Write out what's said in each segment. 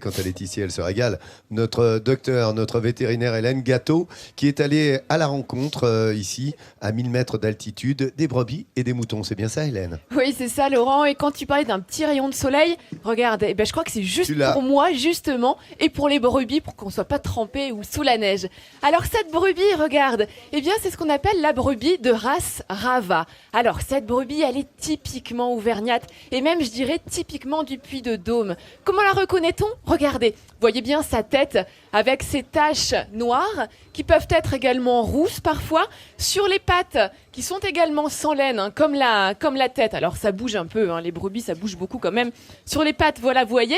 Quand elle est ici, elle se régale. Notre docteur, notre vétérinaire Hélène Gâteau, qui est allée à la rencontre ici, à 1000 mètres d'altitude, des brebis et des moutons. C'est bien ça, Hélène? Oui, c'est ça, Laurent. Et quand tu parlais d'un petit rayon de soleil, regarde, je crois que c'est juste pour moi, justement, et pour les brebis, pour qu'on ne soit pas trempés ou sous la neige. Alors, cette brebis, regarde, c'est ce qu'on appelle la brebis de race Rava. Alors, cette brebis, elle est typiquement auvergnate, et même, je dirais, typiquement du Puy-de-Dôme. Comment la reconnaît-on? Regardez, vous voyez bien sa tête avec ses taches noires qui peuvent être également rousses parfois, sur les pattes qui sont également sans laine, comme la tête. Alors ça bouge un peu, les brebis ça bouge beaucoup quand même. Sur les pattes, voilà, vous voyez,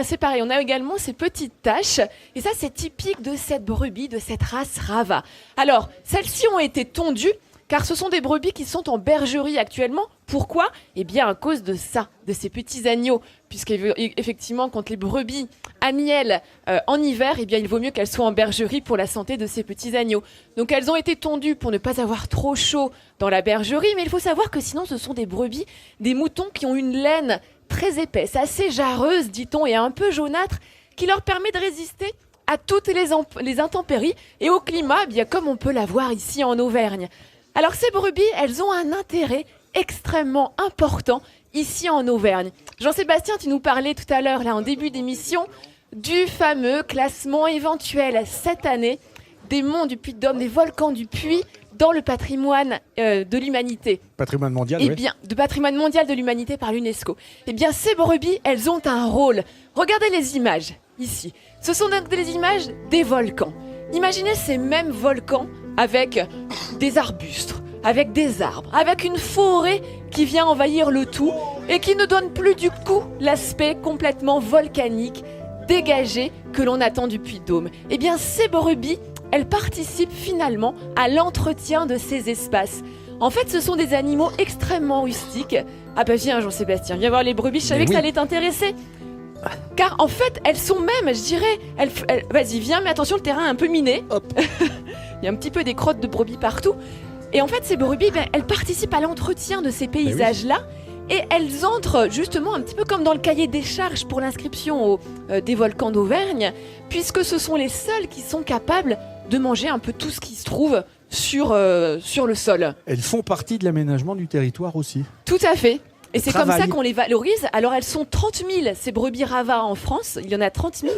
c'est pareil, on a également ces petites taches et ça c'est typique de cette brebis, de cette race Rava. Alors, celles-ci ont été tondues car ce sont des brebis qui sont en bergerie actuellement. Pourquoi? À cause de ça, de ces petits agneaux. Puisqu'effectivement, quand les brebis amiellent en hiver, il vaut mieux qu'elles soient en bergerie pour la santé de ces petits agneaux. Donc elles ont été tondues pour ne pas avoir trop chaud dans la bergerie, mais il faut savoir que sinon ce sont des brebis, des moutons qui ont une laine très épaisse, assez jarreuse, dit-on, et un peu jaunâtre, qui leur permet de résister à toutes les intempéries et au climat, comme on peut l'avoir ici en Auvergne. Alors ces brebis, elles ont un intérêt extrêmement important ici en Auvergne. Jean-Sébastien, tu nous parlais tout à l'heure, là en début d'émission, du fameux classement éventuel cette année des monts du Puy-de-Dôme, des volcans du Puy dans le patrimoine de l'humanité. Patrimoine mondial, de patrimoine mondial de l'humanité par l'UNESCO. Ces brebis, elles ont un rôle. Regardez les images ici. Ce sont donc des images des volcans. Imaginez ces mêmes volcans avec des arbustes, avec des arbres, avec une forêt qui vient envahir le tout et qui ne donne plus du coup l'aspect complètement volcanique, dégagé que l'on attend du Puy-de-Dôme. Ces brebis, elles participent finalement à l'entretien de ces espaces. En fait, ce sont des animaux extrêmement rustiques. Viens Jean-Sébastien, viens voir les brebis, je savais que ça allait t'intéresser. Car en fait, elles sont même, je dirais, vas-y viens, mais attention, le terrain est un peu miné. Hop. Il y a un petit peu des crottes de brebis partout. Et en fait, ces brebis, elles participent à l'entretien de ces paysages-là. Et elles entrent justement un petit peu comme dans le cahier des charges pour l'inscription des volcans d'Auvergne, puisque ce sont les seuls qui sont capables de manger un peu tout ce qui se trouve sur le sol. Elles font partie de l'aménagement du territoire aussi. Tout à fait. Et c'est comme ça qu'on les valorise. Alors elles sont 30 000, ces brebis Rava en France, il y en a 30 000,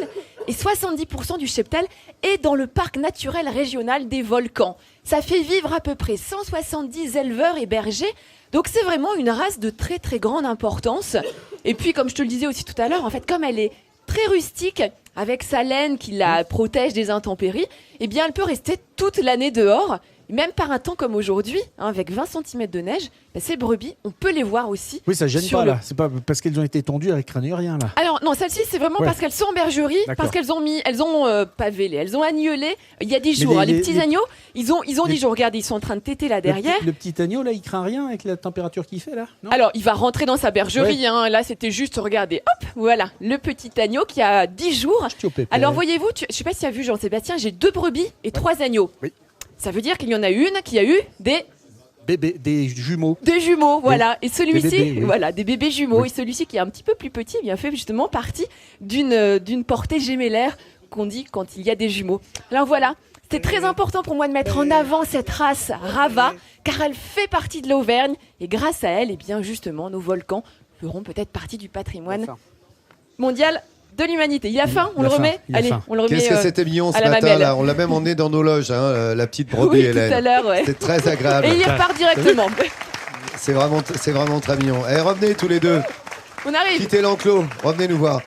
et 70% du cheptel est dans le parc naturel régional des volcans. Ça fait vivre à peu près 170 éleveurs et bergers, donc c'est vraiment une race de très très grande importance. Et puis comme je te le disais aussi tout à l'heure, en fait comme elle est très rustique, avec sa laine qui la protège des intempéries, elle peut rester toute l'année dehors. Même par un temps comme aujourd'hui, avec 20 cm de neige, ces brebis, on peut les voir aussi. Oui, ça gêne pas là. C'est pas parce qu'elles ont été tondues avec rien là. Alors non, celle-ci c'est vraiment parce qu'elles sont en bergerie, parce qu'elles ont pavelé, elles ont agnelé. Il y a 10 jours. Les petits agneaux, ils ont 10 jours. Regardez, ils sont en train de téter là derrière. Le petit agneau là, il craint rien avec la température qu'il fait là, non? Alors il va rentrer dans sa bergerie. Là c'était juste, regardez, hop, voilà, le petit agneau qui a 10 jours. Alors voyez-vous, je sais pas si tu as vu Jean-Sébastien, j'ai 2 brebis et 3 agneaux. Oui. Ça veut dire qu'il y en a une qui a eu des jumeaux. Des jumeaux, voilà. Et celui-ci, voilà, des bébés jumeaux. Oui. Et celui-ci qui est un petit peu plus petit, fait justement partie d'une portée gémellaire qu'on dit quand il y a des jumeaux. Alors voilà, c'était très important pour moi de mettre en avant cette race Rava, car elle fait partie de l'Auvergne. Et grâce à elle, justement, nos volcans feront peut-être partie du patrimoine mondial de l'humanité. Il a faim, on le remet. Allez, on le remet. Qu'est-ce que c'était mignon ce matin là. On l'a même emmené dans nos loges, la petite brebis Hélène. Tout à l'heure, c'est très agréable. Et il repart directement. C'est vraiment très mignon. Revenez tous les deux. On arrive. Quittez l'enclos, revenez nous voir.